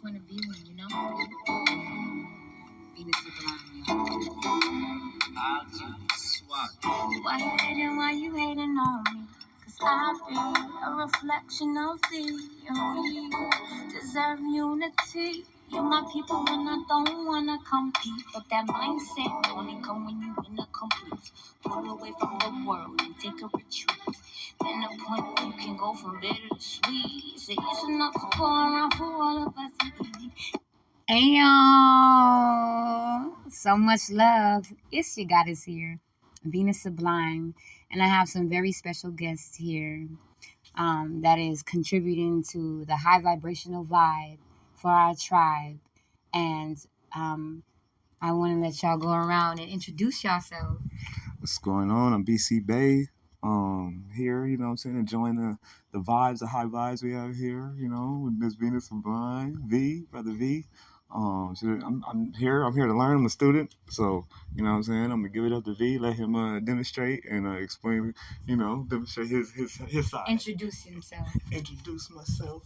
point of view, and Venus Sublime, y'all. Why you hating? Why you hating on me? Cause I be a reflection of thee, and we deserve unity. You my people when I don't wanna compete, but that mindset only come when you in a complete. Pull away from the world and take a retreat. Then the point where you can go from bitter to sweet. Say it's enough to go around for all of us to eat. Hey y'all, so much love. It's your goddess here, Venus Sublime, and I have some very special guests here that is contributing to the high vibrational vibe for our tribe. And I want to let y'all go around and introduce yourself. What's going on? I'm BC Bay. Here, enjoying the vibes, the high vibes we have here, with Miss Venus Sublime, Brother V. I'm here to learn. I'm a student, so I'm gonna give it up to V, let him demonstrate and explain, demonstrate his side. Introduce himself. Introduce myself.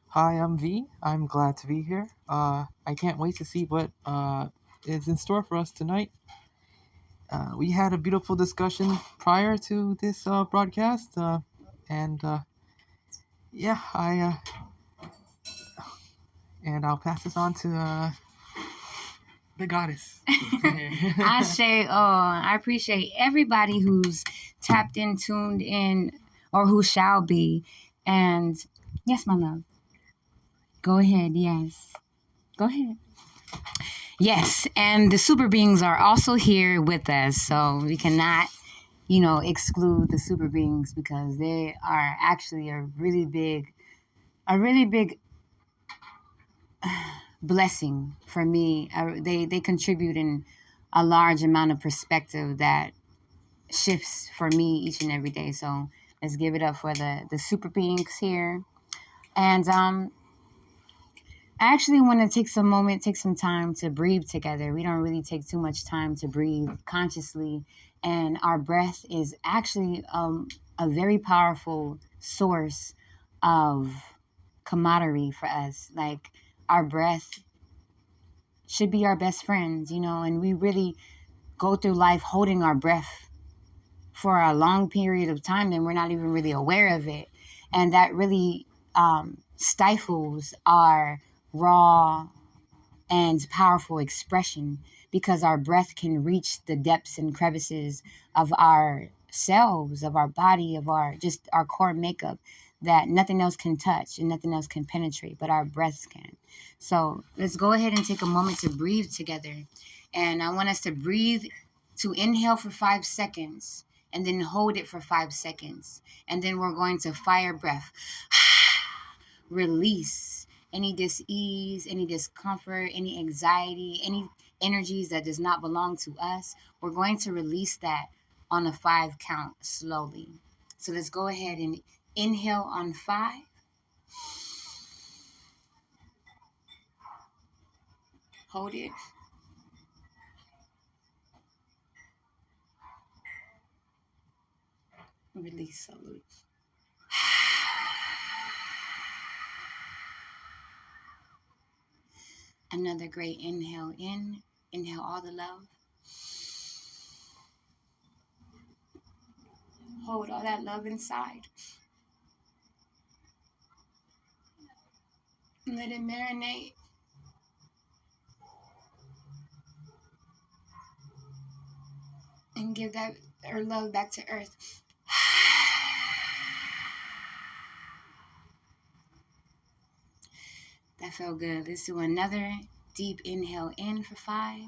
Hi, I'm V. I'm glad to be here. I can't wait to see what is in store for us tonight. We had a beautiful discussion prior to this broadcast, and I'll pass this on to the goddess. I appreciate everybody who's tapped in, tuned in, or who shall be. And yes, my love. Go ahead. Yes. Go ahead. Yes, and the super beings are also here with us, so we cannot, exclude the super beings because they are actually a really big blessing for me. They contribute in a large amount of perspective that shifts for me each and every day. So let's give it up for the super beings here. And I actually want to take some time to breathe together. We don't really take too much time to breathe consciously. And our breath is actually a very powerful source of camaraderie for us. Like, our breath should be our best friends, and we really go through life holding our breath for a long period of time and we're not even really aware of it. And that really stifles our raw and powerful expression, because our breath can reach the depths and crevices of our selves, of our body, of our core makeup that nothing else can touch and nothing else can penetrate, but our breaths can. So let's go ahead and take a moment to breathe together. And I want us to breathe, to inhale for 5 seconds and then hold it for 5 seconds. And then we're going to fire breath. Release any dis-ease, any discomfort, any anxiety, any energies that does not belong to us. We're going to release that on a 5 count slowly. So let's go ahead and inhale on 5. Hold it. Release slowly. Another great inhale in. Inhale all the love. Hold all that love inside. And let it marinate. And give that love back to earth. That felt good. Let's do another deep inhale in for 5.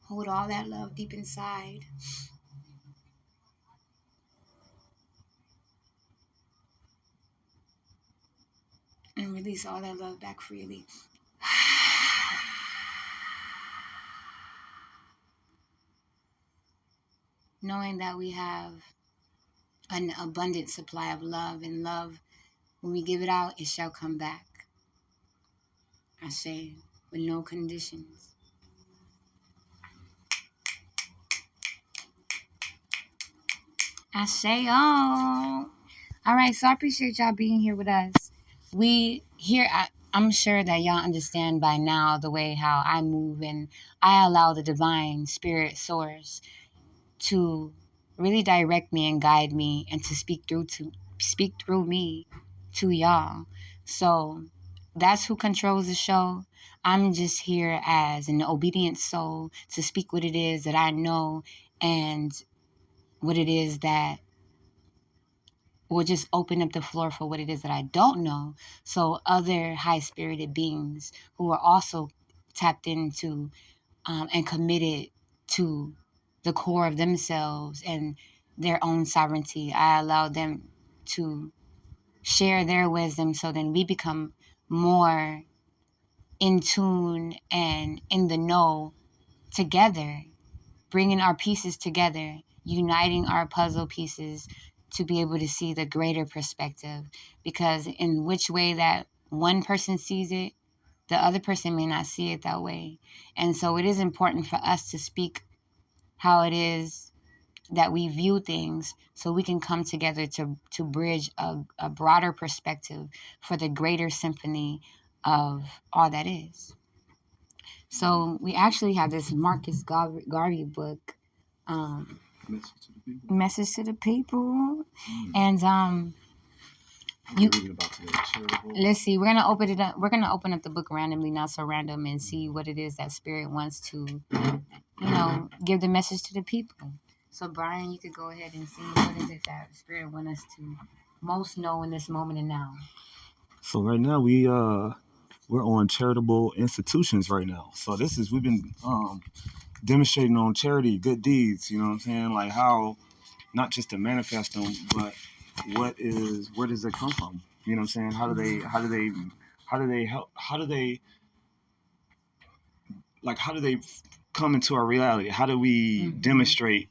Hold all that love deep inside. And release all that love back freely. Knowing that we have an abundant supply of love, and love, when we give it out, it shall come back. I say, with no conditions. I say, oh. All right, so I appreciate y'all being here with us. I'm sure that y'all understand by now the way how I move, and I allow the divine spirit source to really direct me and guide me and to speak through me to y'all. So that's who controls the show. I'm just here as an obedient soul to speak what it is that I know and what it is that will just open up the floor for what it is that I don't know. So other high spirited beings who are also tapped into and committed to the core of themselves and their own sovereignty, I allow them to share their wisdom so then we become more in tune and in the know together, bringing our pieces together, uniting our puzzle pieces to be able to see the greater perspective. Because in which way that one person sees it, the other person may not see it that way. And so it is important for us to speak how it is that we view things so we can come together to bridge a broader perspective for the greater symphony of all that is. So we actually have this Marcus Garvey book, Message to the People. And you let's see, we're gonna open it up. We're gonna open up the book randomly, not so random, and see what it is that spirit wants to, give the message to the people. So Brian, you could go ahead and see what is it that spirit wants us to most know in this moment and now. So right now we're on charitable institutions right now. So we've been demonstrating on charity, good deeds, you know what I'm saying? Like how not just to manifest them, but where does it come from? You know what I'm saying? How do they help, how do they come into our reality? How do we demonstrate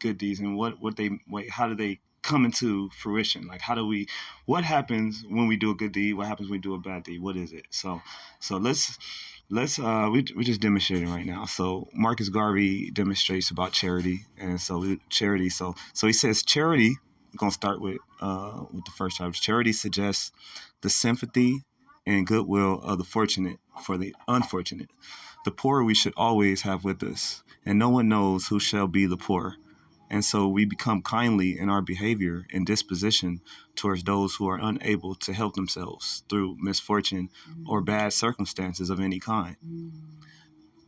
good deeds, and how do they come into fruition? Like what happens when we do a good deed? What happens when we do a bad deed? What is it? So let's we're just demonstrating right now. So Marcus Garvey demonstrates about charity, and charity. So he says charity. We're gonna start with the first chapter. Charity suggests the sympathy and goodwill of the fortunate for the unfortunate. The poor we should always have with us, and no one knows who shall be the poor. And so we become kindly in our behavior and disposition towards those who are unable to help themselves through misfortune or bad circumstances of any kind.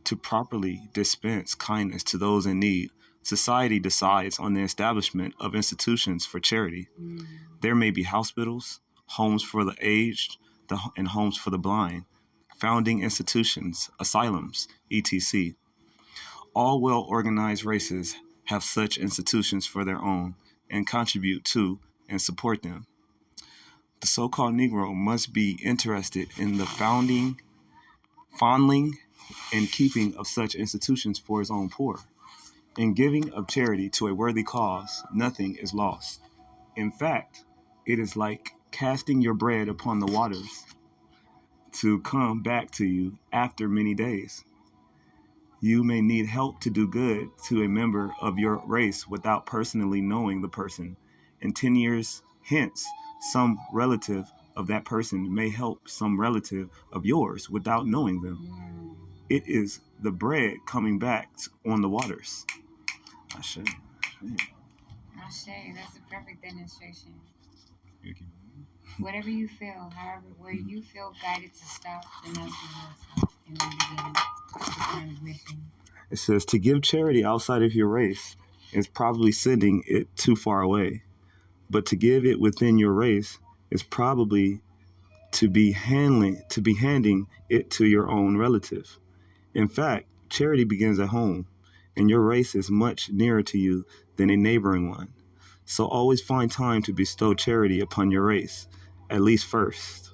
To properly dispense kindness to those in need, society decides on the establishment of institutions for charity. There may be hospitals, homes for the aged, and homes for the blind, founding institutions, asylums, etc. All well-organized races have such institutions for their own and contribute to and support them. The so-called Negro must be interested in the fondling, and keeping of such institutions for his own poor. In giving of charity to a worthy cause, nothing is lost. In fact, it is like casting your bread upon the waters to come back to you after many days. You may need help to do good to a member of your race without personally knowing the person. And 10 years hence, some relative of that person may help some relative of yours without knowing them. It is the bread coming back on the waters. Ashe. Ashe, that's a perfect demonstration. Whatever you feel, where you feel guided to stop, then that's where you'll stop and then begin the transmission. It says to give charity outside of your race is probably sending it too far away, but to give it within your race is probably to be handing it to your own relative. In fact, charity begins at home, and your race is much nearer to you than a neighboring one. So always find time to bestow charity upon your race, at least first.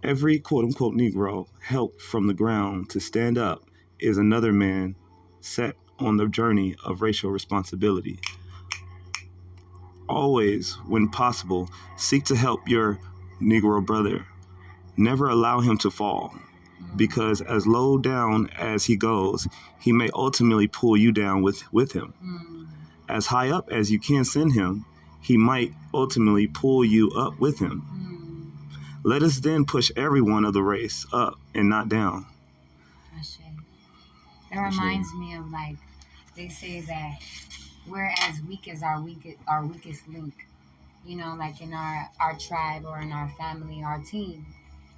Every quote-unquote Negro helped from the ground to stand up is another man set on the journey of racial responsibility. Always, when possible, seek to help your Negro brother. Never allow him to fall, because as low down as he goes, he may ultimately pull you down with him. as high up as you can send him, he might ultimately pull you up with him. Let us then push everyone of the race up and not down. It reminds me of, like, they say that we're as weak as our weakest link. You know, like in our tribe or in our family, our team.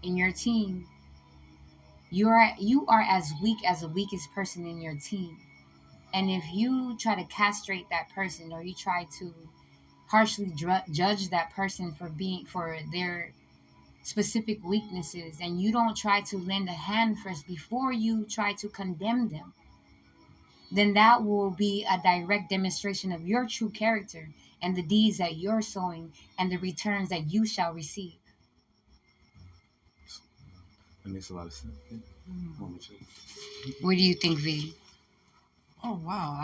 In your team, you are as weak as the weakest person in your team. And if you try to castrate that person, or you try to harshly judge that person for their specific weaknesses, and you don't try to lend a hand first before you try to condemn them, then that will be a direct demonstration of your true character and the deeds that you're sowing and the returns that you shall receive. That makes a lot of sense. What do you think, V? Oh wow,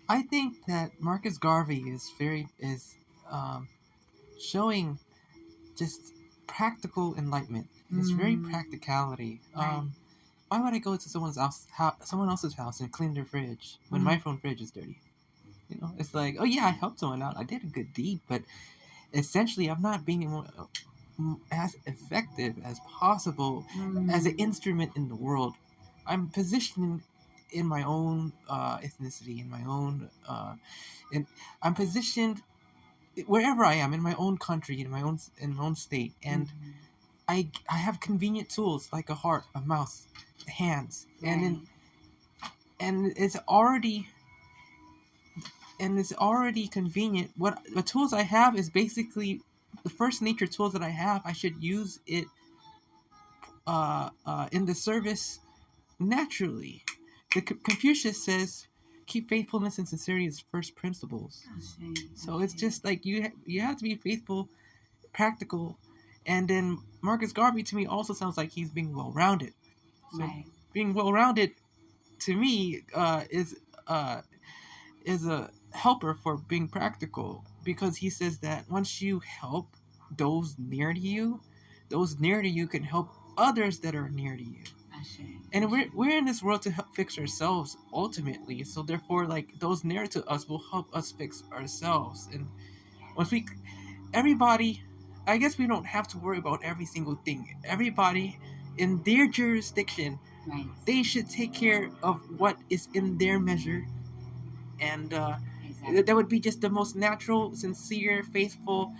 I think that Marcus Garvey is showing just practical enlightenment. It's very practicality. Right. Why would I go to someone else's house and clean their fridge when my own fridge is dirty? You know, it's like, oh yeah, I helped someone out. I did a good deed, but essentially, I'm not being as effective as possible as an instrument in the world. I'm positioned in my own ethnicity, in my own, and I'm positioned wherever I am in my own country, in my own state, and I have convenient tools like a heart, a mouth, hands, and it's already convenient. What the tools I have is basically the first nature tools that I have. I should use it in the service naturally. Confucius says, keep faithfulness and sincerity as first principles. So it's just like you have to be faithful, practical, and then Marcus Garvey to me also sounds like he's being well-rounded. So being well-rounded to me is a helper for being practical, because he says that once you help those near to you can help others that are near to you. And we're in this world to help fix ourselves ultimately. So therefore, like, those near to us will help us fix ourselves. And once everybody, I guess we don't have to worry about every single thing. Everybody in their jurisdiction, they should take care of what is in their measure. And that would be just the most natural, sincere, faithful,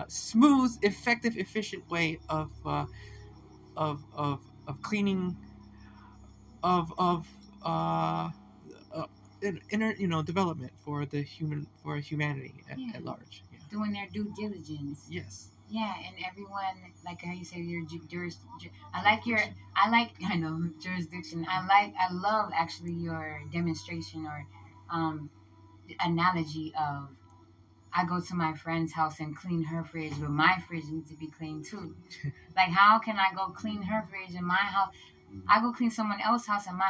smooth, effective, efficient way of cleaning, of inner development for humanity at large. Yeah. Doing their due diligence. Yes. Yeah, and everyone, like how you say, your I know jurisdiction. I love actually your demonstration or analogy of, I go to my friend's house and clean her fridge, but my fridge needs to be cleaned too. Like, how can I go clean her fridge in my house? I go clean someone else's house and my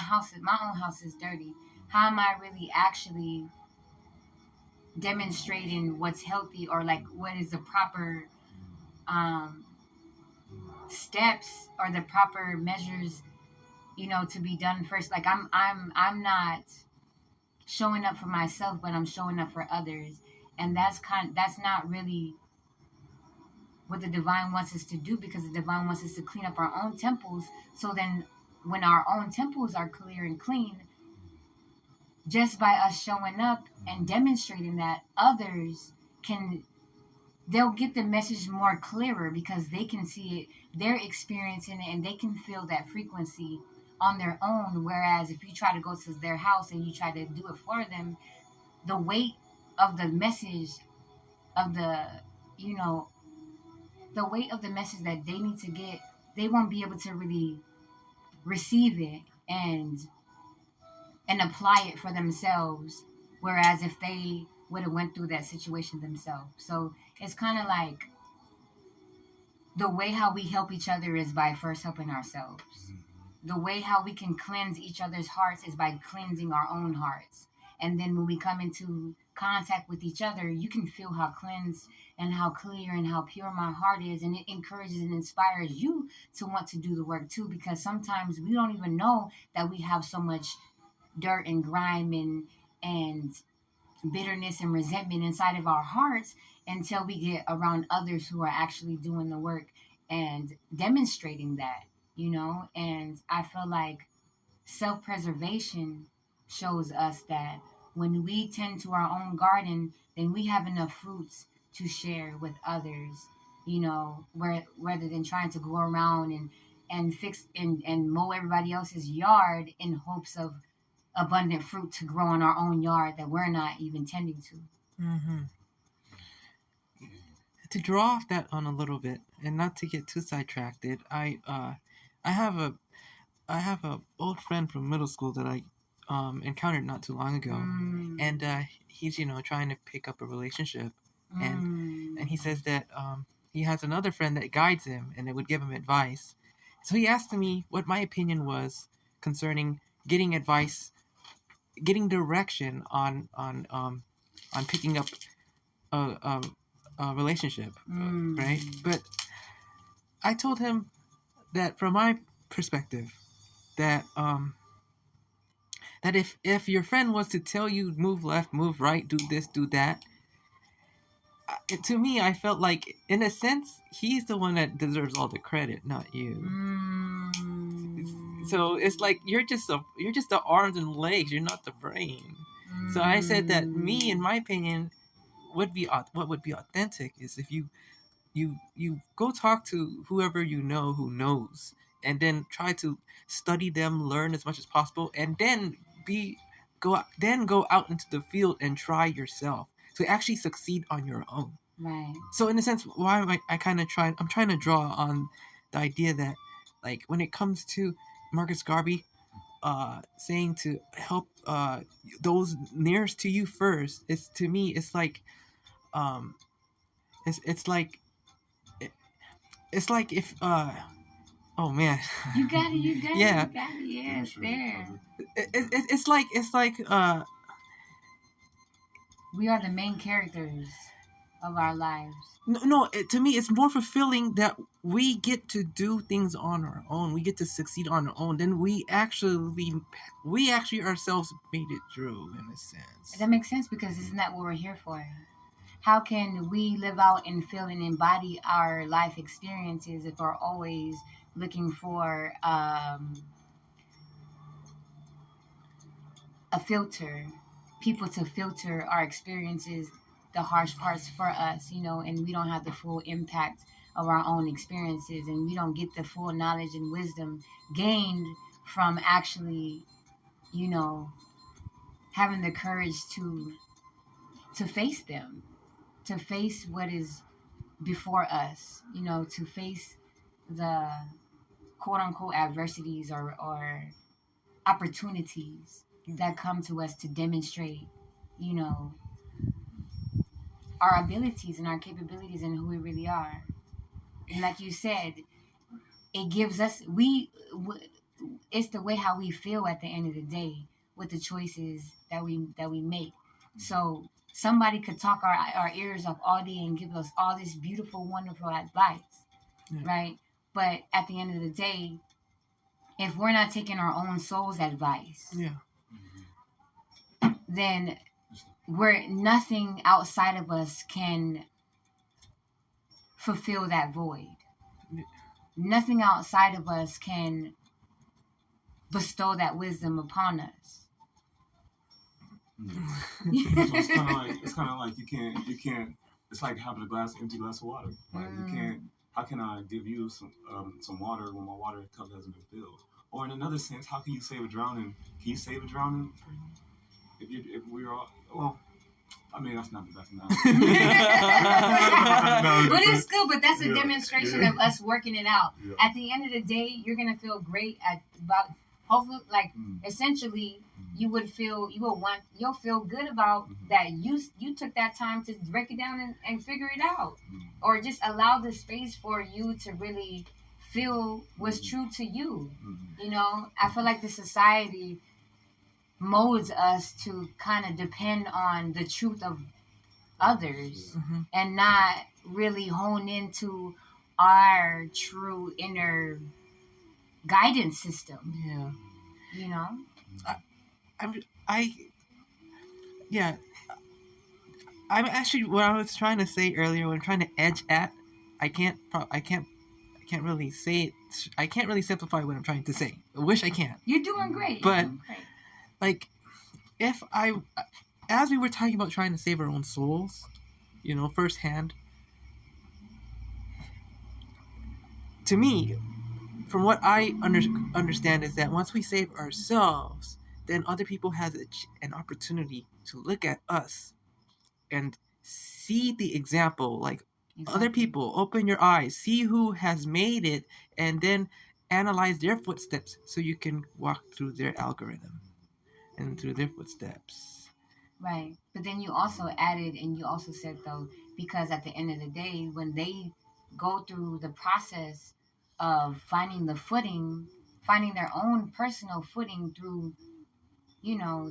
own house is dirty. How am I really actually demonstrating what's healthy, or like what is the proper um, steps or the proper measures, to be done first? Like, I'm not showing up for myself, but I'm showing up for others, and that's not really what the divine wants us to do, because the divine wants us to clean up our own temples. So then, when our own temples are clear and clean, just by us showing up and demonstrating that, others they'll get the message more clearer, because they can see it, they're experiencing it, and they can feel that frequency on their own. Whereas if you try to go to their house and you try to do it for them, the weight of the message of you know the weight of the message that they need to get, they won't be able to really receive it and apply it for themselves. Whereas if they would have went through that situation themselves. So it's kind of like, the way how we help each other is by first helping ourselves. The way how we can cleanse each other's hearts is by cleansing our own hearts. And then when we come into contact with each other, you can feel how cleansed and how clear and how pure my heart is. And it encourages and inspires you to want to do the work too, because sometimes we don't even know that we have so much dirt and grime and bitterness and resentment inside of our hearts until we get around others who are actually doing the work and demonstrating that, and I feel like self-preservation shows us that when we tend to our own garden, then we have enough fruits to share with others, rather than trying to go around and fix and mow everybody else's yard in hopes of abundant fruit to grow in our own yard that we're not even tending to. Mm-hmm. To draw off that on a little bit, and not to get too sidetracked, I have a old friend from middle school that I encountered not too long ago, and he's trying to pick up a relationship, and he says that he has another friend that guides him and it would give him advice. So he asked me what my opinion was concerning getting advice, getting direction on picking up a relationship, right? But I told him that from my perspective, that that if your friend was to tell you move left, move right, do this, do that, to me, I felt like in a sense he's the one that deserves all the credit, not you. So it's like you're just the arms and legs, you're not the brain. So I said that me, in my opinion, what would be authentic is if you go talk to whoever who knows, and then try to study them, learn as much as possible, and then go out into the field and try yourself to actually succeed on your own. Right. So in a sense, why am I'm trying to draw on the idea that, like, when it comes to Marcus Garvey saying to help those nearest to you first, it's, to me, it's like it's like it's like if oh man, you got it, yeah, you got it, yeah, it's there. It's like we are the main characters of our lives. No, to me, it's more fulfilling that we get to do things on our own. We get to succeed on our own. Then we actually ourselves made it through, in a sense. That makes sense, because isn't that what we're here for? How can we live out and feel and embody our life experiences if we're always looking for a filter, people to filter our experiences, the harsh parts for us, and we don't have the full impact of our own experiences, and we don't get the full knowledge and wisdom gained from actually, having the courage to face them, to face what is before us, to face the quote unquote adversities or opportunities that come to us to demonstrate, our abilities and our capabilities and who we really are. And like you said, it gives us, it's the way how we feel at the end of the day with the choices that we make. So somebody could talk our ears off all day and give us all this beautiful, wonderful advice, right? But at the end of the day, if we're not taking our own soul's advice, then nothing outside of us can fulfill that void. Nothing outside of us can bestow that wisdom upon us. So it's kind of like you can't. It's like having a empty glass of water. Like you can't. How can I give you some water when my water cup hasn't been filled? Or in another sense, how can you save a drowning? Can you save a drowning? If we're all, well, I mean, that's not the best analogy. But it's still, but that's a demonstration of us working it out. Yeah. At the end of the day, you're gonna feel great hopefully, like, essentially, you'll feel good about that you took that time to break it down and figure it out, or just allow the space for you to really feel what's true to you. I feel like the society molds us to kind of depend on the truth of others and not really hone into our true inner guidance system. I yeah. I'm actually what I was trying to say earlier. What I'm trying to edge at, I can't really say it. I can't really simplify what I'm trying to say. I wish I can. You're doing great. But You're doing great. like, if I, as we were talking about trying to save our own souls, firsthand, to me, from what I understand is that once we save ourselves, then other people has an opportunity to look at us and see the example. Like, other people, open your eyes, see who has made it, and then analyze their footsteps so you can walk through their algorithm and through their footsteps. Right. But then you also added and you also said, though, because at the end of the day, when they go through the process of finding the footing, finding their own personal footing through,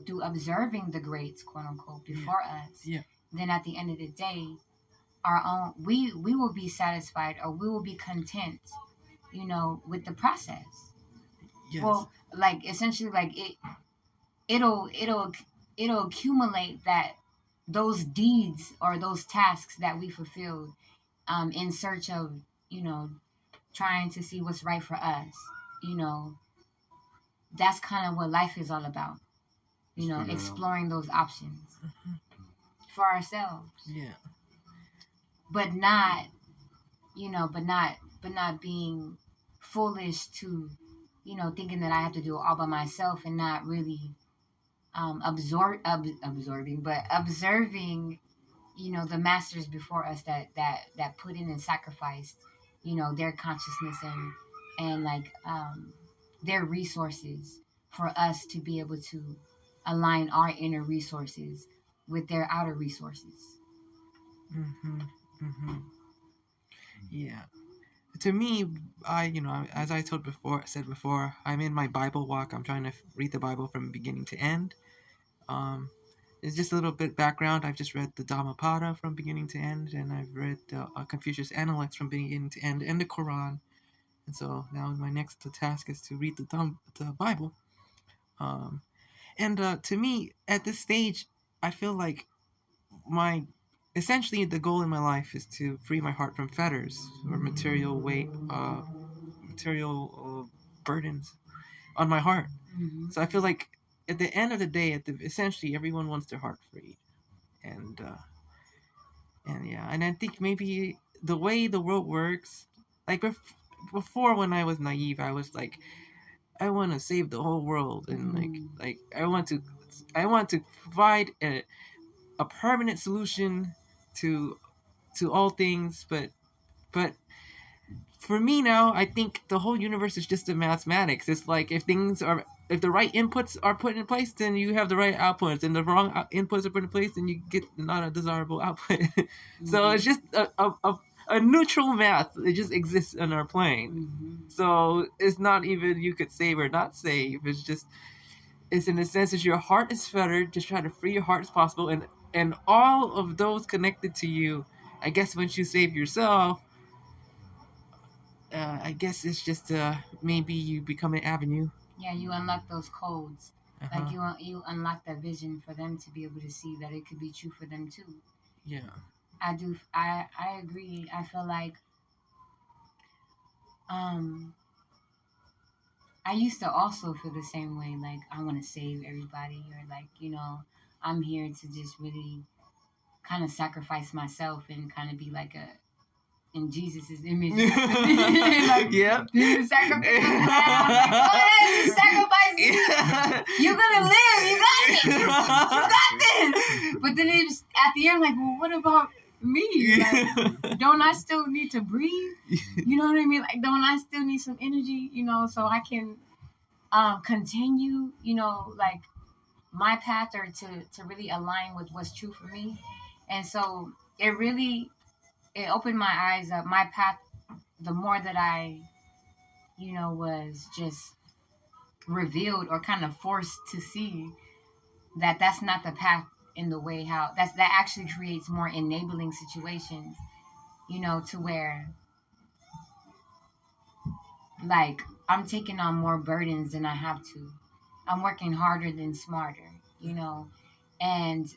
through observing the greats, quote unquote, before us, Yeah. then at the end of the day, our own we will be satisfied, or we will be content, with the process. Yes. Well, like, essentially, like, it'll accumulate that those deeds or those tasks that we fulfilled, in search of, trying to see what's right for us. you know that's kind of what life is all about, exploring those options for ourselves. Yeah. But not, but not being foolish to, thinking that I have to do it all by myself, and not really, absorbing, but observing, the masters before us that put in and sacrificed, their consciousness, and like, their resources for us to be able to align our inner resources with their outer resources. Mm-hmm. Mm-hmm. Yeah. To me, as I said before, I'm in my Bible walk. I'm trying to read the Bible from beginning to end. It's just a little bit background. I've just read the Dhammapada from beginning to end, and I've read Confucius Analects from beginning to end, and the Quran. And so now my next task is to read the Bible. And to me, at this stage, I feel like essentially the goal in my life is to free my heart from fetters or material burdens on my heart. Mm-hmm. So I feel like at the end of the day, essentially everyone wants their heart freed, and yeah, and I think maybe the way the world works, like before when I was naive, I was like, I want to save the whole world, and like I want to provide a permanent solution to all things, but for me now, I think the whole universe is just a mathematics. It's like if the right inputs are put in place, then you have the right outputs, and the wrong inputs are put in place, then you get not a desirable output. So it's just a neutral math. It just exists on our plane. Mm-hmm. So it's not even you could save or not save. It's in a sense that your heart is fettered. Just try to free your heart as possible, and all of those connected to you. I guess once you save yourself, I guess it's just maybe you become an avenue. Yeah, you unlock those codes. Uh-huh. Like, you unlock that vision for them to be able to see that it could be true for them too. Yeah. I agree. I feel like, I used to also feel the same way. Like, I want to save everybody, or like, I'm here to just really kind of sacrifice myself and kind of be like in Jesus's image. Like, yep. Sacrifice. Like, go ahead, sacrifice me. You're gonna live. You got it. You got this. But then it's at the end, like, well, what about me? Like, don't I still need to breathe? You know what I mean? Like, don't I still need some energy? So I can continue. Like, my path, or to really align with what's true for me. And so it opened my eyes up, my path, the more that I, was just revealed or kind of forced to see that that's not the path, in the way how that actually creates more enabling situations, to where, like, I'm taking on more burdens than I have to. I'm working harder than smarter, and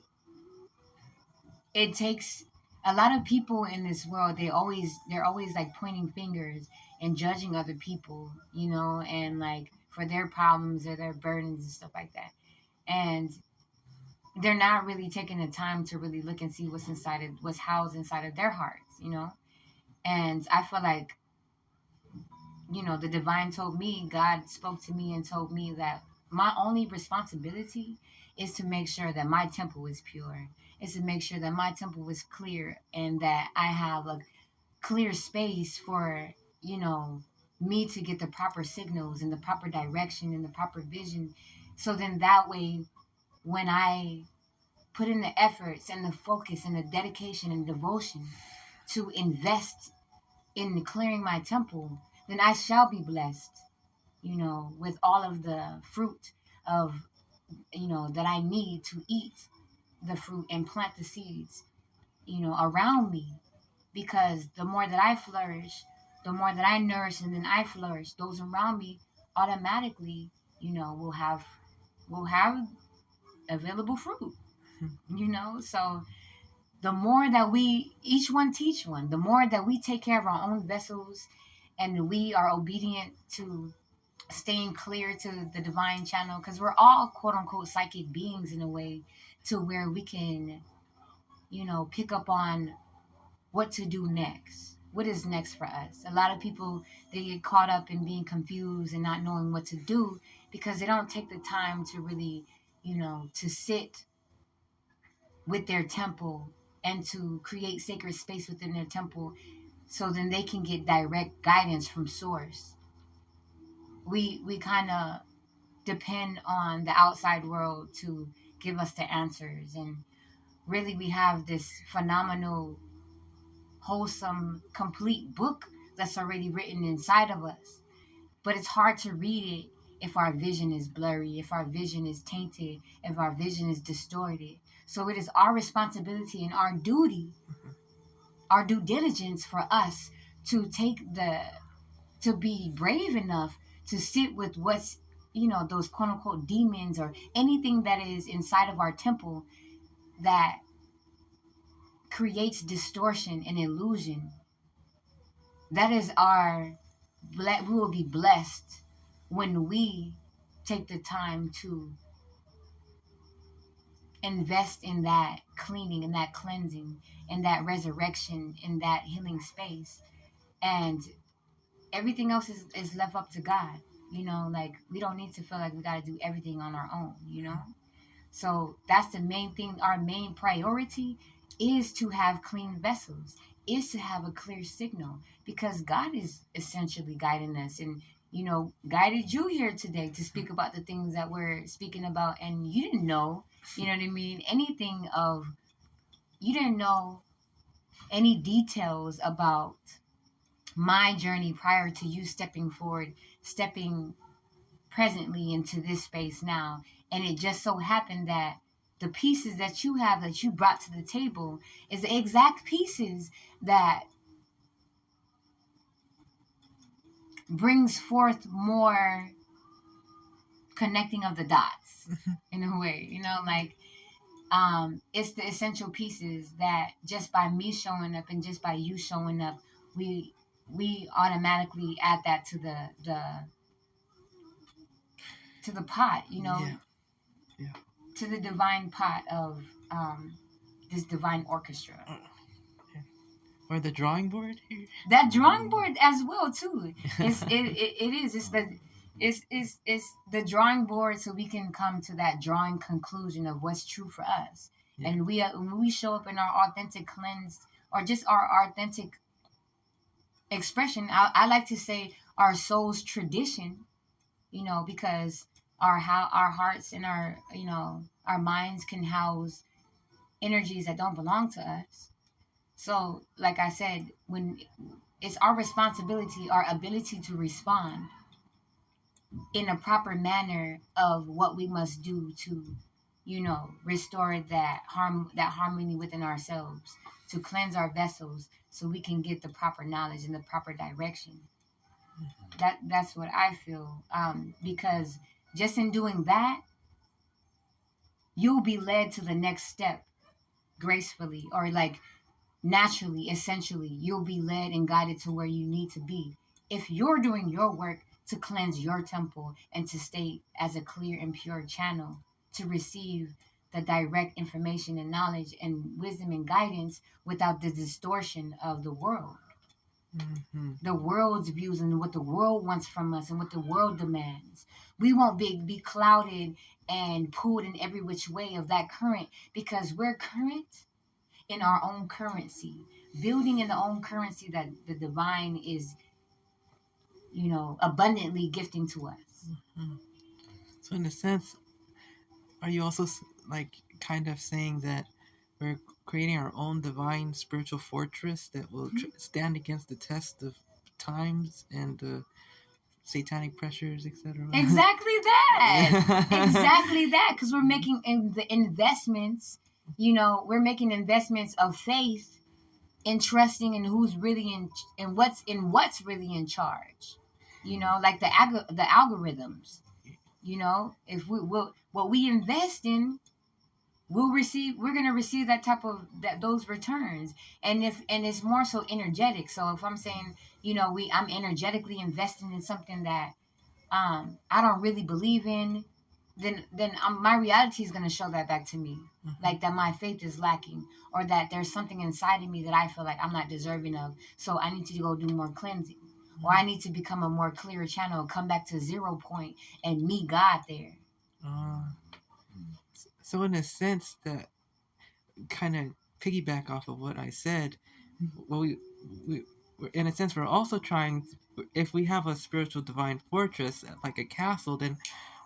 it takes a lot of people in this world. They're always like pointing fingers and judging other people, and like for their problems or their burdens and stuff like that. And they're not really taking the time to really look and see what's housed inside of their hearts. And I feel like, the divine told me, God spoke to me and told me that my only responsibility is to make sure that my temple is pure, is to make sure that my temple is clear, and that I have a clear space for, me to get the proper signals and the proper direction and the proper vision. So then that way, when I put in the efforts and the focus and the dedication and devotion to invest in clearing my temple, then I shall be blessed, with all of the fruit of, that I need to eat the fruit and plant the seeds, around me. Because the more that I flourish, the more that I nourish and then I flourish, those around me automatically, will have available fruit, So the more that we each one teach one, the more that we take care of our own vessels and we are obedient to staying clear to the divine channel, because we're all quote unquote psychic beings in a way, to where we can, pick up on what to do next. What is next for us? A lot of people, they get caught up in being confused and not knowing what to do because they don't take the time to really, to sit with their temple and to create sacred space within their temple, so then they can get direct guidance from source. We kind of depend on the outside world to give us the answers, and really we have this phenomenal, wholesome, complete book that's already written inside of us. But it's hard to read it if our vision is blurry, if our vision is tainted, if our vision is distorted. So it is our responsibility and our duty, our due diligence for us to to be brave enough to sit with what's, those quote unquote demons or anything that is inside of our temple that creates distortion and illusion. That is we will be blessed when we take the time to invest in that cleaning and that cleansing and that resurrection in that healing space. And everything else is left up to God. Like we don't need to feel like we got to do everything on our own. So that's the main thing. Our main priority is to have clean vessels, is to have a clear signal, because God is essentially guiding us and, guided you here today to speak about the things that we're speaking about. And you didn't know, what I mean, you didn't know any details about my journey prior to you stepping forward, stepping presently into this space now. And it just so happened that the pieces that you have that you brought to the table is the exact pieces that brings forth more connecting of the dots in a way, like it's the essential pieces that just by me showing up and just by you showing up, we automatically add that to the pot, Yeah. Yeah. to the divine pot of this divine orchestra. Or the drawing board here. That drawing board as well too. It's the drawing board, so we can come to that drawing conclusion of what's true for us. Yeah. And when we show up in our authentic cleanse, or just our authentic expression, I like to say our soul's tradition, because our hearts and our minds can house energies that don't belong to us. So, like I said, when it's our responsibility, our ability to respond in a proper manner of what we must do to, restore that harmony within ourselves, to cleanse our vessels, so we can get the proper knowledge and the proper direction. That's what I feel, because Just in doing that, you'll be led to the next step gracefully, or like naturally, essentially. You'll be led and guided to where you need to be. If you're doing your work to cleanse your temple and to stay as a clear and pure channel to receive the direct information and knowledge and wisdom and guidance without the distortion of the world, Mm-hmm. the world's views and what the world wants from us and what the world demands. We won't be clouded and pulled in every which way of that current, because we're current in our own currency, building in the own currency that the divine is, abundantly gifting to us. Mm-hmm. So in a sense, are you also like kind of saying that we're creating our own divine spiritual fortress that will stand against the test of times and satanic pressures, etc.? Exactly that. Exactly that. Because we're making the investments. We're making investments of faith in trusting in who's really in what's really in charge. Like the algorithms. If we will what we invest in, we're going to receive that type of those returns. And it's more so energetic. So if I'm saying, I'm energetically investing in something that I don't really believe in, then my reality is going to show that back to me. Mm-hmm. Like that my faith is lacking, or that there's something inside of me that I feel like I'm not deserving of, so I need to go do more cleansing. Mm-hmm. Or I need to become a more clear channel, come back to 0 point and meet God there. So in a sense, that kind of piggyback off of what I said, well, we in a sense, we're also trying to, if we have a spiritual divine fortress like a castle, then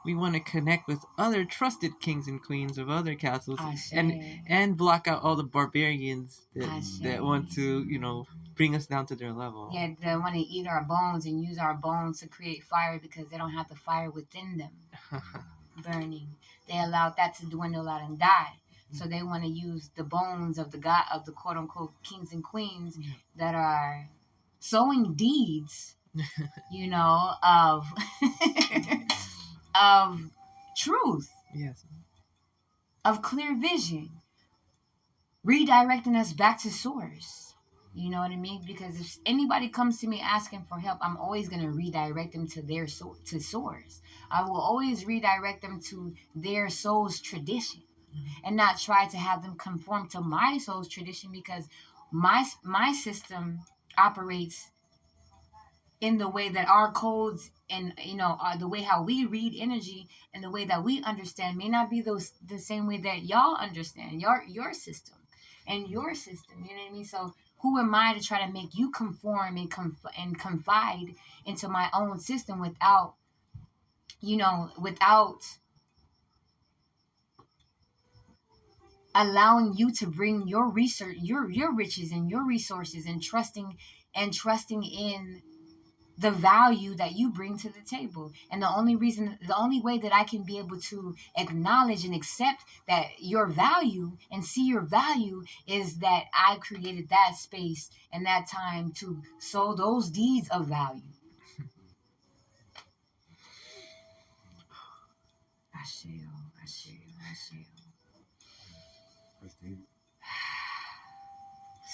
we want to connect with other trusted kings and queens of other castles, and block out all the barbarians that want to bring us down to their level. Yeah, they want to eat our bones and use our bones to create fire because they don't have the fire within them burning. They allowed that to dwindle out and die. So they want to use the bones of the god of the quote unquote kings and queens that are sowing deeds, of of truth, yes, of clear vision, redirecting us back to source. You know what I mean? Because if anybody comes to me asking for help, I'm always going to redirect them to their to source. I will always redirect them to their soul's tradition, and not try to have them conform to my soul's tradition, because my system operates in the way that our codes and the way how we read energy and the way that we understand may not be the same way that y'all understand your system and your system. You know what I mean? So who am I to try to make you conform and confide into my own system without allowing you to bring your research, your riches and your resources, and trusting in the value that you bring to the table. And the only way that I can be able to acknowledge and accept that your value and see your value is that I created that space and that time to sow those deeds of value.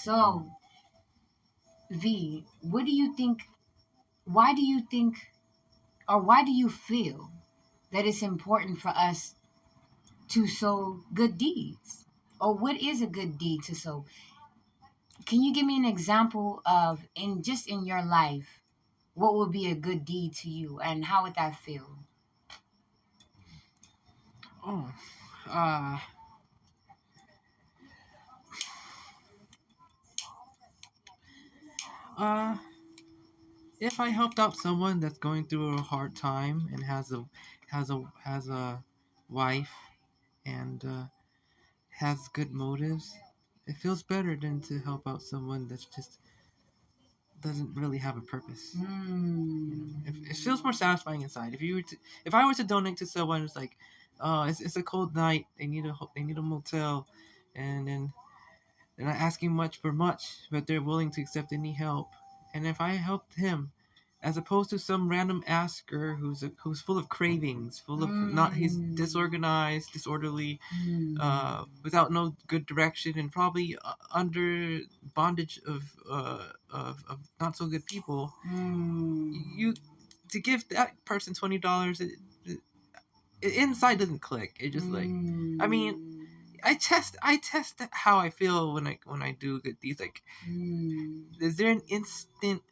So, V, what do you think? Why do you think, or why do you feel that it's important for us to sow good deeds? Or what is a good deed to sow? Can you give me an example of, in your life, what would be a good deed to you and how would that feel? Oh, uh, uh, if I helped out someone that's going through a hard time and has a wife and has good motives, it feels better than to help out someone that's just doesn't really have a purpose. It feels more satisfying inside. If I were to donate to someone who's like, oh, it's a cold night, they need a motel, and then they're not asking much for much, but they're willing to accept any help. And if I helped him, as opposed to some random asker who's full of cravings, full of not he's disorganized, disorderly, without no good direction, and probably under bondage of not so good people. You to give that person $20, it inside doesn't click. It just like, I mean, I test how I feel when I do good deeds. Like, is there an instant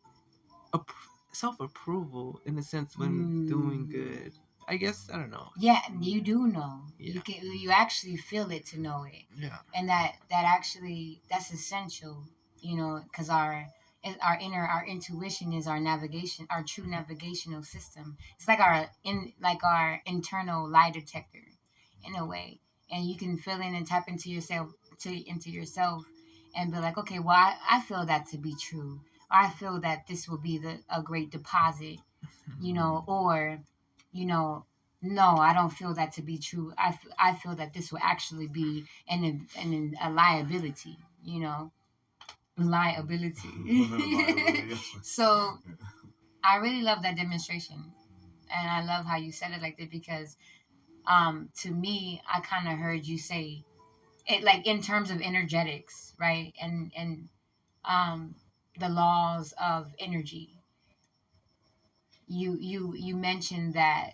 self approval in a sense when doing good? I guess I don't know. Yeah, you do know. Yeah. You actually feel it to know it. Yeah. And that's essential, because our intuition is our navigation, our true navigational system. It's like our internal lie detector, in a way. And you can feel in and tap into yourself and be like, okay, well, I feel that to be true. I feel that this will be a great deposit, or, no, I don't feel that to be true. I feel that this will actually be a liability, liability. So I really love that demonstration. And I love how you said it like that, because to me, I kind of heard you say it like in terms of energetics, right? And the laws of energy. You mentioned that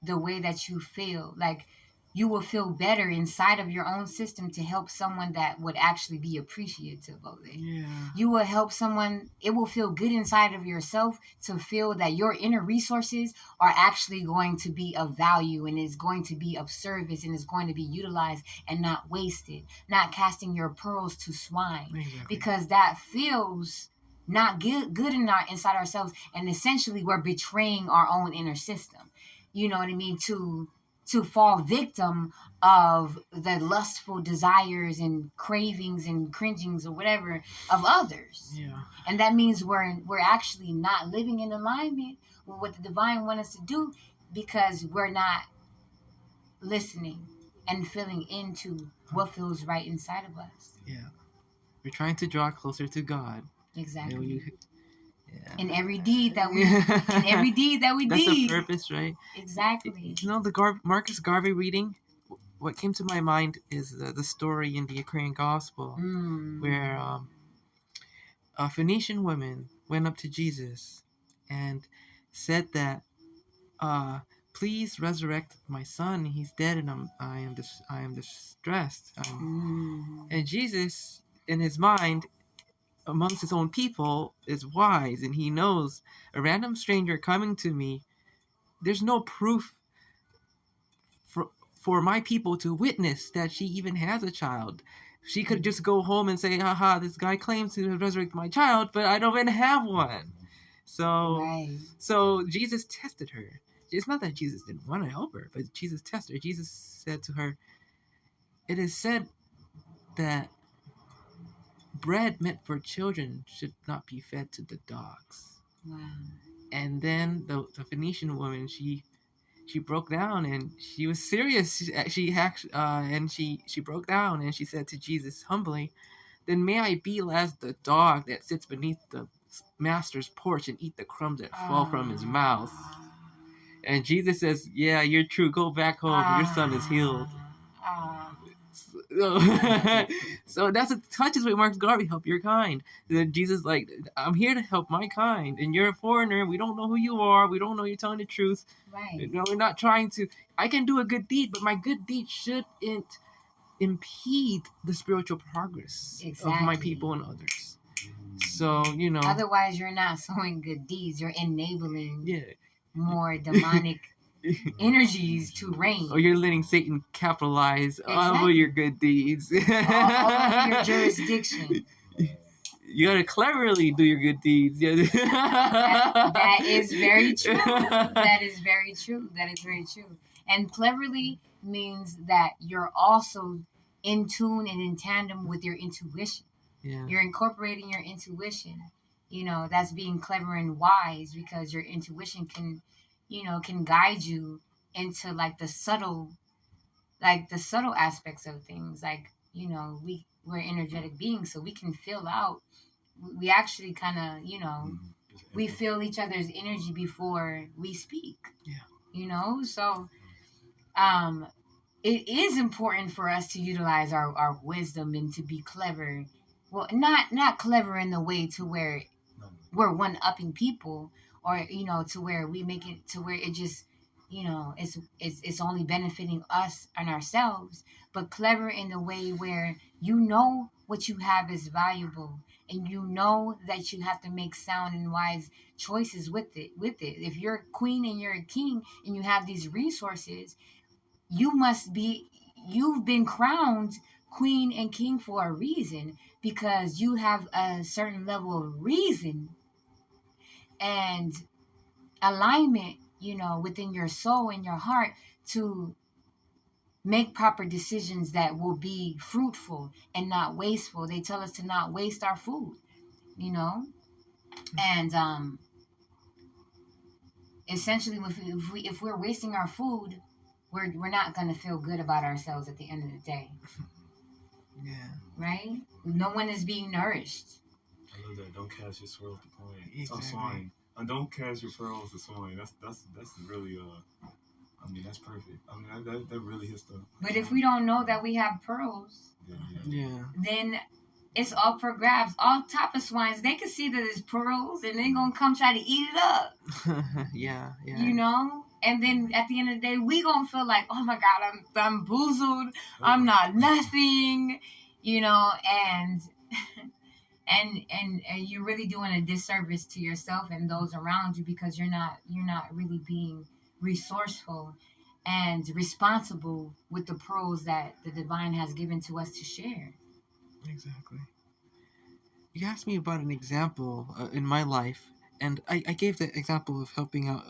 the way that you feel, like you will feel better inside of your own system to help someone that would actually be appreciative of it. Yeah. You will help someone, it will feel good inside of yourself to feel that your inner resources are actually going to be of value, and is going to be of service, and is going to be utilized and not wasted, not casting your pearls to swine. Exactly. Because that feels not good inside ourselves, and essentially we're betraying our own inner system. You know what I mean? To fall victim of the lustful desires and cravings and cringings or whatever of others. Yeah. And that means we're actually not living in alignment with what the divine wants us to do, because we're not listening and feeling into what feels right inside of us. Yeah. We're trying to draw closer to God. Exactly. Yeah. In every deed that we That's do. the purpose, right? Exactly. The Marcus Garvey reading, what came to my mind is the story in the Ukrainian Gospel where a Phoenician woman went up to Jesus and said that, please resurrect my son. He's dead, and I am distressed. And Jesus, in his mind, amongst his own people, is wise, and he knows a random stranger coming to me. There's no proof for my people to witness that she even has a child. She could just go home and say, haha, this guy claims to resurrect my child, but I don't even have one. So Jesus tested her. It's not that Jesus didn't want to help her, but Jesus tested her. Jesus said to her, it is said that bread meant for children should not be fed to the dogs. Wow. And then the Phoenician woman, she broke down, and she was serious. She broke down, and she said to Jesus humbly, then may I be as the dog that sits beneath the master's porch and eat the crumbs that fall from his mouth. And Jesus says, yeah, you're true. Go back home. Your son is healed. So that's what touches with Marcus Garvey. Help your kind. Then Jesus, like, I'm here to help my kind, and you're a foreigner. We don't know who you are. We don't know you're telling the truth. Right. We're not trying to. I can do a good deed, but my good deed shouldn't impede the spiritual progress of my people and others. So otherwise you're not sowing good deeds. You're enabling more demonic energies to reign. Or you're letting Satan capitalize on your good deeds. all over your jurisdiction. You gotta cleverly do your good deeds. That is very true. That is very true. That is very true. And cleverly means that you're also in tune and in tandem with your intuition. Yeah. You're incorporating your intuition. That's being clever and wise, because your intuition can guide you into like the subtle aspects of things. Like, we're energetic beings, so we can feel out. We actually kind of, we feel each other's energy before we speak. Yeah. So um it is important for us to utilize our wisdom and to be clever. Well, not clever in the way to where we're one upping people, or to where we make it to where it just it's only benefiting us and ourselves, but clever in the way where what you have is valuable, and that you have to make sound and wise choices with it. If you're a queen and you're a king and you have these resources, you've been crowned queen and king for a reason, because you have a certain level of reason and alignment, within your soul and your heart, to make proper decisions that will be fruitful and not wasteful. They tell us to not waste our food, and essentially, if we're wasting our food, we're not going to feel good about ourselves at the end of the day. Yeah. Right? No one is being nourished. I love that. Don't cast your swirls to coin. Exactly. Swine. And don't cast your pearls to swine. That's really I mean, that's perfect. I mean, that really hits the. But if we don't know that we have pearls, Yeah. then it's all for grabs. All type of swines, they can see that it's pearls, and they're gonna come try to eat it up. Yeah. And then at the end of the day, we gonna feel like, oh my God, I'm bamboozled. I'm not nothing, and and you're really doing a disservice to yourself and those around you, because you're not really being resourceful and responsible with the pearls that the divine has given to us to share. Exactly. You asked me about an example in my life, and I gave the example of helping out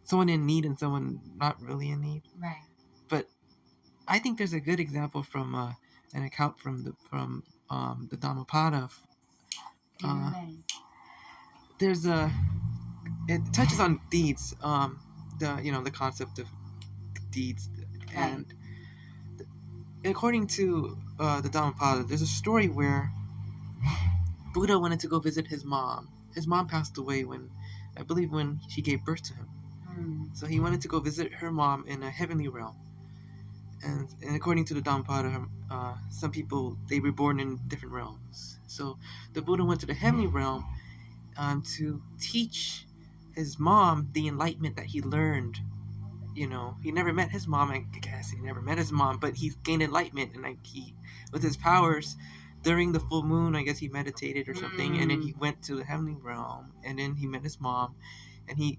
someone in need and someone not really in need. Right. But I think there's a good example from an account from the Dhammapada. There's it touches on deeds, the concept of deeds, and according to the Dhammapada, there's a story where Buddha wanted to go visit his mom. His mom passed away when she gave birth to him. So he wanted to go visit her mom in a heavenly realm. And according to the Dhammapada, some people, they were born in different realms. So the Buddha went to the heavenly realm to teach his mom the enlightenment that he learned. He never met his mom. I guess he never met his mom, but he gained enlightenment, and he, with his powers, during the full moon, I guess he meditated or something, and then he went to the heavenly realm, and then he met his mom, and he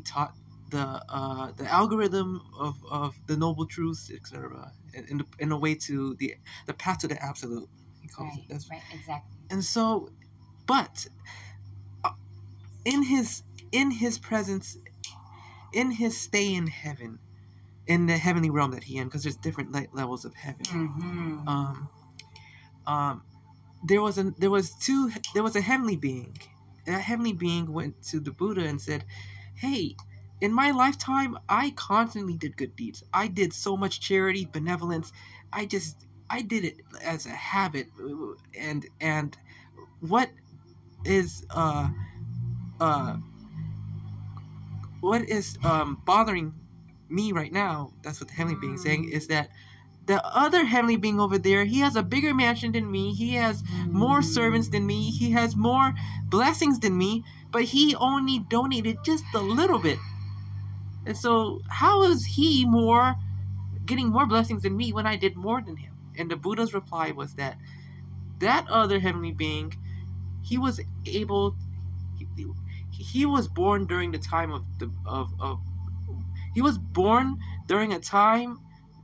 taught the algorithm of the noble truths, etc., in a way to the path to the absolute. He calls it. That's right, exactly. And so, but in his presence, in his stay in heaven, in the heavenly realm that he in, because there's different levels of heaven. There was a heavenly being. That heavenly being went to the Buddha and said, "Hey, in my lifetime, I constantly did good deeds. I did so much charity, benevolence. I did it as a habit. And what is bothering me right now?" That's what the heavenly being is saying, is that the other heavenly being over there, he has a bigger mansion than me. He has more servants than me. He has more blessings than me, but he only donated just a little bit. And so how is he getting more blessings than me when I did more than him? And the Buddha's reply was that other heavenly being, he was able, he was born during the time he was born during a time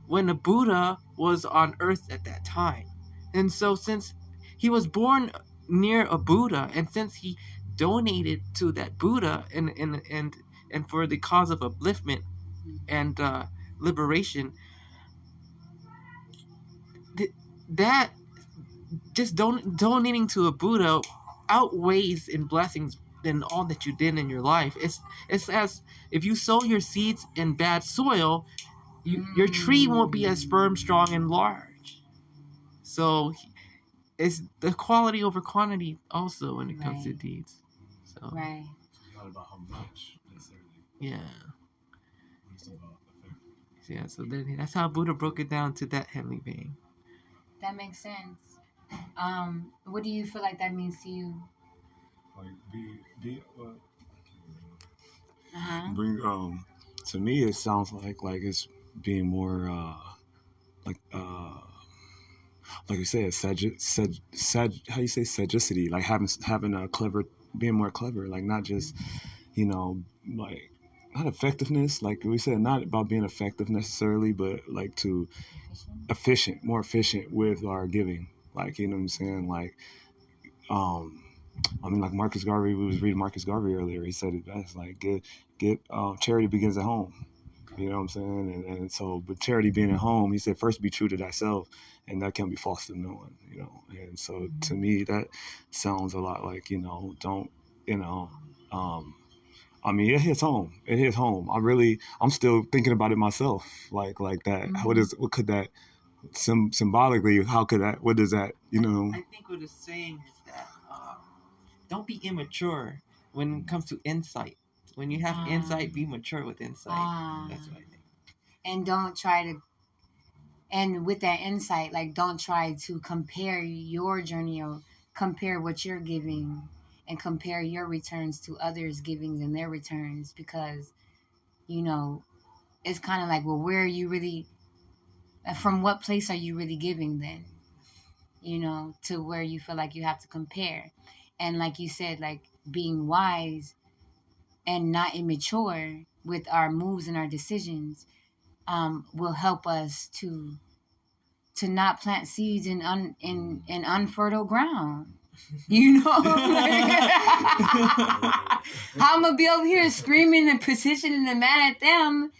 when the Buddha was on earth at that time. And so since he was born near a Buddha, and since he donated to that Buddha and for the cause of upliftment and liberation, that just donating to a Buddha outweighs in blessings than all that you did in your life. It's as if you sow your seeds in bad soil, your tree won't be as firm, strong, and large. So it's the quality over quantity also when it comes to deeds. So. Right. not about how much necessarily. Yeah. It's about effect. Yeah. So then that's how Buddha broke it down to that heavenly being. That makes sense. What do you feel like that means to you? Like be Uh-huh. bring to me it sounds like it's being more like you said, how you say sagacity, like having a clever, being more clever, like not just, like not effectiveness, like we said, not about being effective necessarily, but like to more efficient with our giving, like you know what I'm saying, like um. I mean, like Marcus Garvey, we was reading Marcus Garvey earlier. He said it best, like get charity begins at home. You know what I'm saying? And so, but charity being at home, he said, first be true to thyself, and that can't be false to no one, And so to me, that sounds a lot like, don't, I mean, it hits home. It hits home. I'm still thinking about it myself. Like that. Mm-hmm. What could that, symbolically, what does that, I think what it's saying is that don't be immature when it comes to insight. When you have insight, be mature with insight. That's what I think. And don't try to, and with that insight, like don't try to compare your journey or compare what you're giving and compare your returns to others' givings and their returns, because, it's kind of like, well, where are you really, from what place are you really giving then? To where you feel like you have to compare. And like you said, like being wise and not immature with our moves and our decisions, will help us to not plant seeds in unfertile ground. I'm gonna be over here screaming and petitioning and mad at them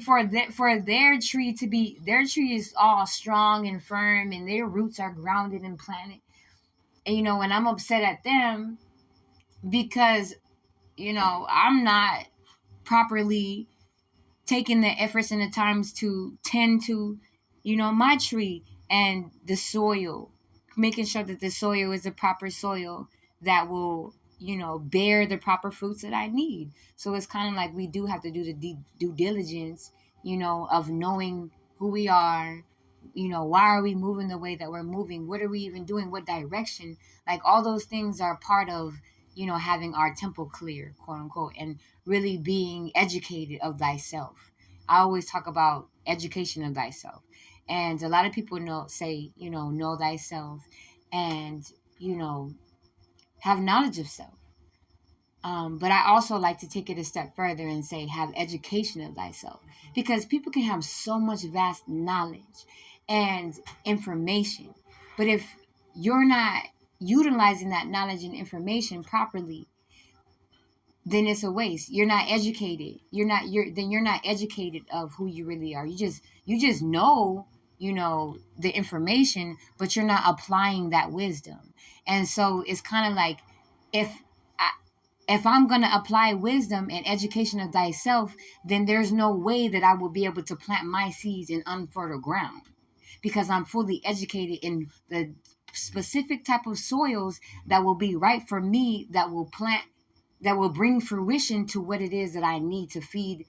for their tree to be, their tree is all strong and firm and their roots are grounded and planted. And and I'm upset at them because I'm not properly taking the efforts and the times to tend to, my tree and the soil, making sure that the soil is the proper soil that will, bear the proper fruits that I need. So it's kind of like we do have to do the due diligence, of knowing who we are, why are we moving the way that we're moving? What are we even doing? What direction? Like all those things are part of, having our temple clear, quote unquote, and really being educated of thyself. I always talk about education of thyself. And a lot of people say, know thyself and, have knowledge of self. But I also like to take it a step further and say, have education of thyself. Because people can have so much vast knowledge and information. But if you're not utilizing that knowledge and information properly, then it's a waste. You're not educated. You're not educated of who you really are. You just know, the information, but you're not applying that wisdom. And so it's kind of like, if if I'm going to apply wisdom and education of thyself, then there's no way that I will be able to plant my seeds in unfertile ground, because I'm fully educated in the specific type of soils that will be right for me, that will bring fruition to what it is that I need to feed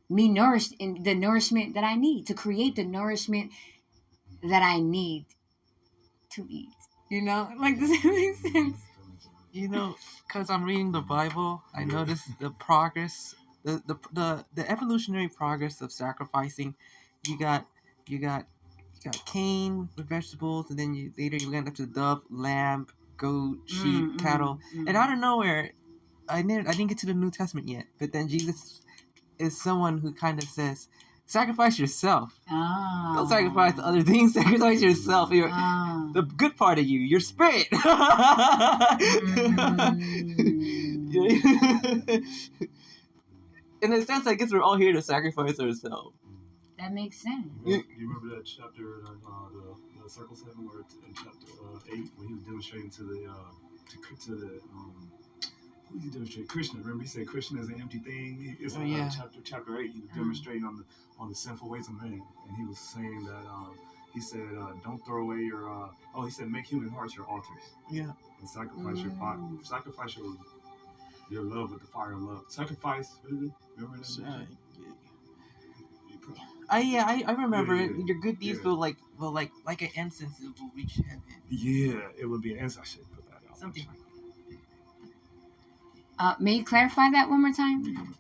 me, nourished in the nourishment that I need, to create the nourishment that I need to eat. Like, does that make sense? Because I'm reading the Bible, I noticed the progress, the evolutionary progress of sacrificing. You got you got you got Cain with vegetables, and then later you end up to dove, lamb, goat, sheep, cattle, and out of nowhere, I didn't get to the New Testament yet, but then Jesus is someone who kind of says, sacrifice yourself. Don't sacrifice other things. Sacrifice yourself. The good part of you, your spirit. In a sense, I guess we're all here to sacrifice ourselves. That makes sense. You remember that chapter, the Circle 7, where in chapter 8, when he was demonstrating to the who did he demonstrate? Krishna. Remember, he said Krishna is an empty thing. It's chapter 8. He was demonstrating on the sinful ways of man, and he was saying that he said, don't throw away your. He said, make human hearts your altars. Yeah. And sacrifice your Your love with the fire of love. Sacrifice. Remember that? I remember Yeah, it. Your good deeds yeah. will like an incense, it will reach heaven. Yeah, it would be an answer. I should put that out. Something like May you clarify that one more time?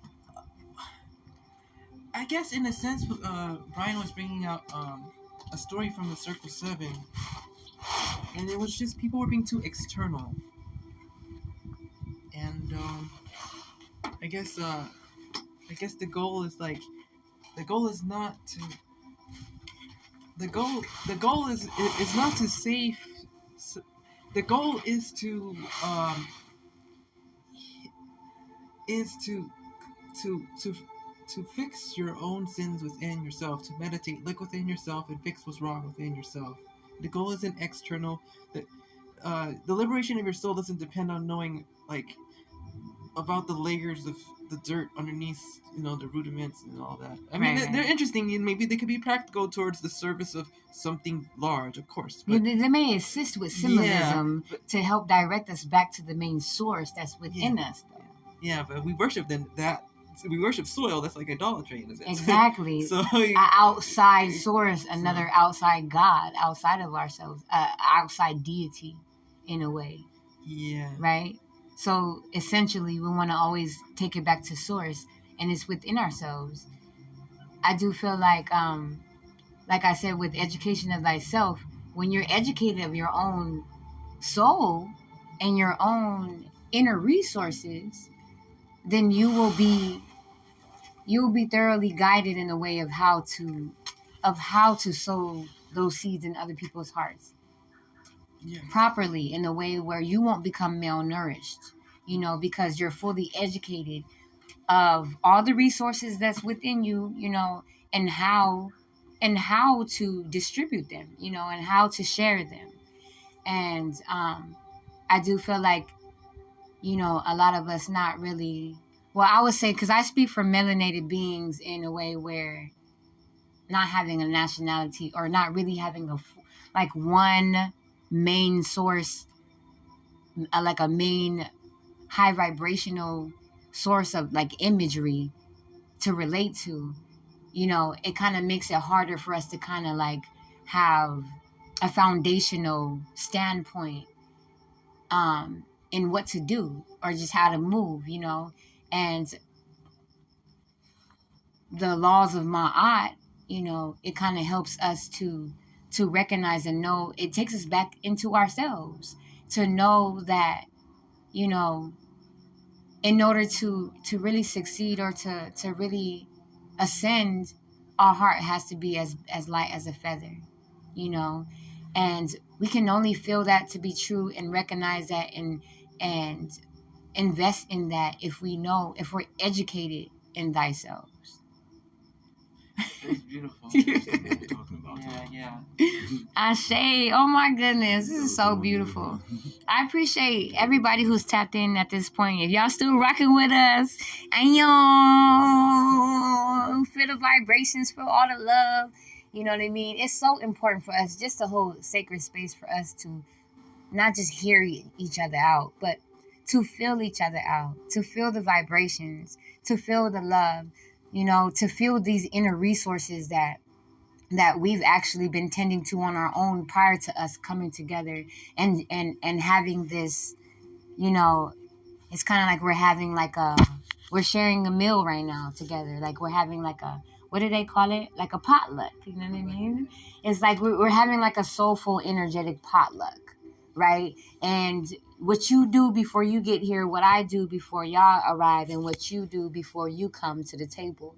I guess in a sense, Brian was bringing out a story from the Circle 7, and it was just people were being too external. And I guess the goal is not to the goal is not to save. The goal is to to to to fix your own sins within yourself, to meditate, look within yourself, and fix what's wrong within yourself. The goal isn't external. The liberation of your soul doesn't depend on knowing about the layers of the dirt underneath, the rudiments and all that. I mean, Right. they're interesting, and maybe they could be practical towards the service of something large, of course. But They may assist with symbolism to help direct us back to the main source that's within us. Though. Yeah, but we worship we worship soil. That's like idolatry in a sense. Exactly. So an outside source, another outside God, outside of ourselves, outside deity, in a way. Yeah. Right. So essentially, we want to always take it back to source, and it's within ourselves. I do feel like I said, with education of thyself, when you're educated of your own soul and your own inner resources, then you will be thoroughly guided in the way of how to sow those seeds in other people's hearts. Yeah. Properly, in a way where you won't become malnourished, because you're fully educated of all the resources that's within you, and how to distribute them, and how to share them. And I do feel like, a lot of us not really, well, I would say, because I speak for melanated beings in a way where not having a nationality or not really having one main source, like a main high vibrational source of imagery to relate to, it kind of makes it harder for us to kind of have a foundational standpoint in what to do or just how to move, and the laws of Ma'at, it kind of helps us to recognize and know. It takes us back into ourselves to know that, in order to really succeed or to really ascend, our heart has to be as light as a feather, and we can only feel that to be true and recognize that and invest in that if we're educated in thyself. It's beautiful. Talking about Yeah. Ashe, oh my goodness, this is so beautiful. I appreciate everybody who's tapped in at this point. If y'all still rocking with us, and feel the vibrations, feel all the love, you know what I mean? It's so important for us just to hold sacred space for us to not just hear each other out, but to feel each other out, to feel the vibrations, to feel the love, to feel these inner resources that we've actually been tending to on our own prior to us coming together and having this, it's kind of like we're having we're sharing a meal right now together. Like we're having what do they call it? Like a potluck, you know what I mean? It's like we're having a soulful, energetic potluck, right? And what you do before you get here, what I do before y'all arrive, and what you do before you come to the table.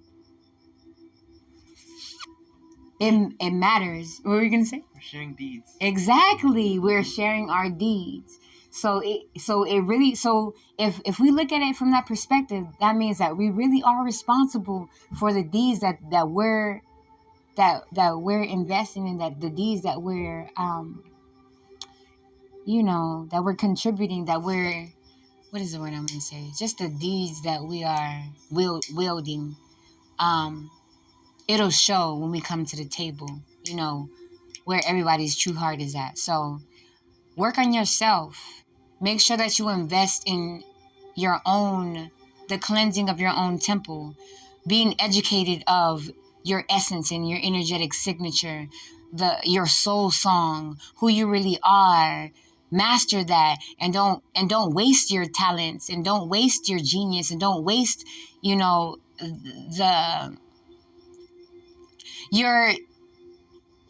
It matters. What were you gonna say? We're sharing deeds. Exactly, we're sharing our deeds. So if we look at it from that perspective, that means that we really are responsible for the deeds that we're investing in, that the deeds that we're that we're contributing, that we're, what is the word I'm gonna say? Just the deeds that we are wielding. It'll show when we come to the table, where everybody's true heart is at. So work on yourself. Make sure that you invest in your own, the cleansing of your own temple, being educated of your essence and your energetic signature, your soul song, who you really are. Master that, and don't waste your talents, and don't waste your genius, and don't waste, the your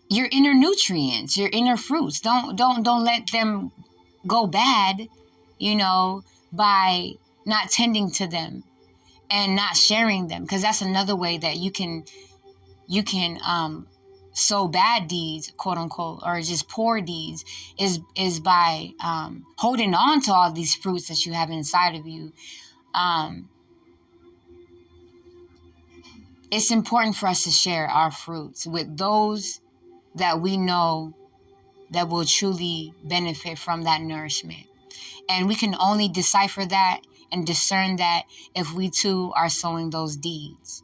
your inner nutrients, your inner fruits. Don't let them go bad, by not tending to them and not sharing them, because that's another way that you can sow bad deeds, quote unquote, or just poor deeds, is by holding on to all these fruits that you have inside of you. It's important for us to share our fruits with those that we know that will truly benefit from that nourishment. And we can only decipher that and discern that if we too are sowing those deeds.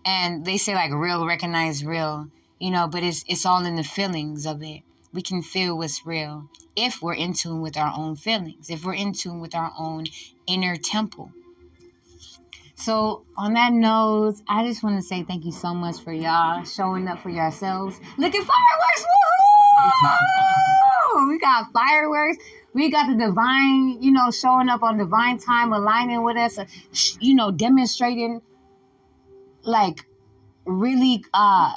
And they say like real recognize real, but it's all in the feelings of it. We can feel what's real if we're in tune with our own feelings, if we're in tune with our own inner temple. So on that note, I just want to say thank you so much for y'all showing up for yourselves. Look at fireworks! Woohoo! We got fireworks. We got the divine, showing up on divine time, aligning with us, demonstrating, like, really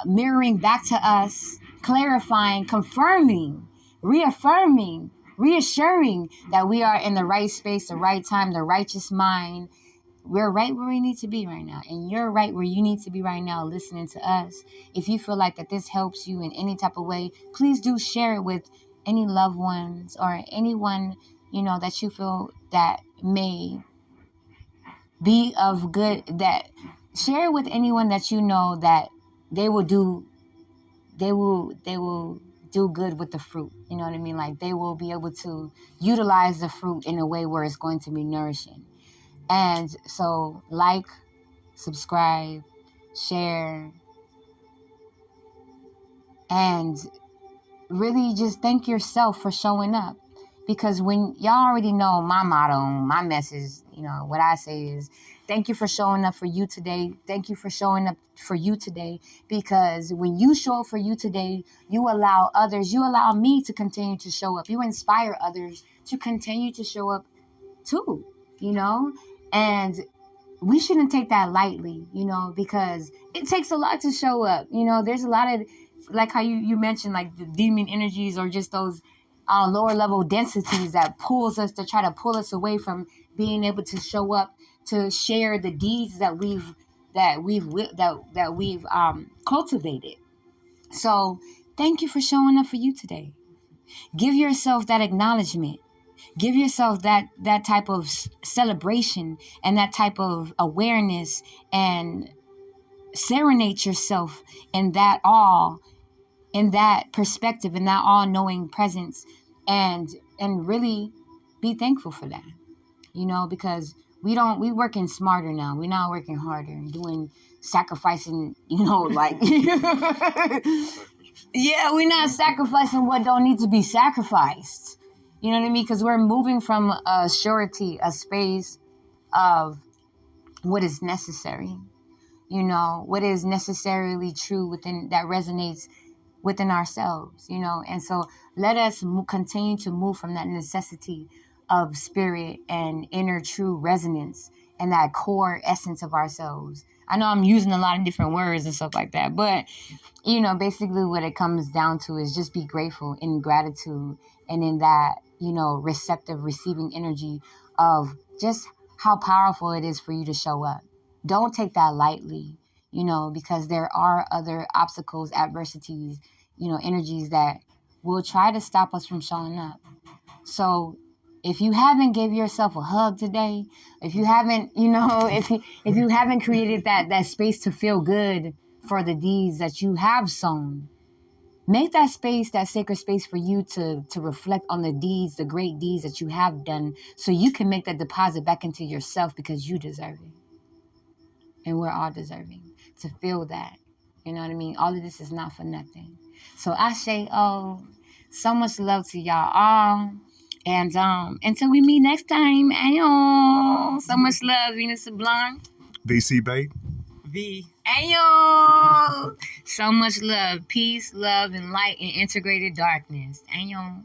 mirroring back to us, clarifying, confirming, reaffirming, reassuring that we are in the right space, the right time, the righteous mind. We're right where we need to be right now. And you're right where you need to be right now listening to us. If you feel like that this helps you in any type of way, please do share it with any loved ones or anyone, that you feel that may be of good, that share it with anyone that you know that they will do good with the fruit. You know what I mean? Like they will be able to utilize the fruit in a way where it's going to be nourishing. And so like, subscribe, share, and really just thank yourself for showing up. Because when y'all already know my motto, my message, what I say is, thank you for showing up for you today. Thank you for showing up for you today. Because when you show up for you today, you allow me to continue to show up. You inspire others to continue to show up too, and we shouldn't take that lightly, because it takes a lot to show up. There's a lot of, like how you mentioned, like the demon energies or just those lower level densities that pulls us to try to pull us away from being able to show up, to share the deeds that we've cultivated. So thank you for showing up for you today. Give yourself that acknowledgement. Give yourself that type of celebration and that type of awareness, and serenade yourself in that awe, in that perspective, in that all-knowing presence, and really be thankful for that, because we working smarter now. We're not working harder and doing sacrificing, like yeah, we're not sacrificing what don't need to be sacrificed. You know what I mean? Because we're moving from a surety, a space of what is necessary, what is necessarily true within, that resonates within ourselves, and so let us continue to move from that necessity of spirit and inner true resonance and that core essence of ourselves. I know I'm using a lot of different words and stuff like that, but basically what it comes down to is just be grateful, in gratitude, and in that, receptive, receiving energy of just how powerful it is for you to show up. Don't take that lightly, because there are other obstacles, adversities, energies that will try to stop us from showing up. So if you haven't gave yourself a hug today, if you haven't, if you haven't created that space to feel good for the deeds that you have sown, make that space, that sacred space for you to reflect on the deeds, the great deeds that you have done, so you can make that deposit back into yourself, because you deserve it. And we're all deserving to feel that. You know what I mean? All of this is not for nothing. So I say, so much love to y'all all. And until we meet next time, ayo. So much love, Venus Sublime. BC Bay. V. Ayo. So much love, peace, love, and light, and integrated darkness. Ayo.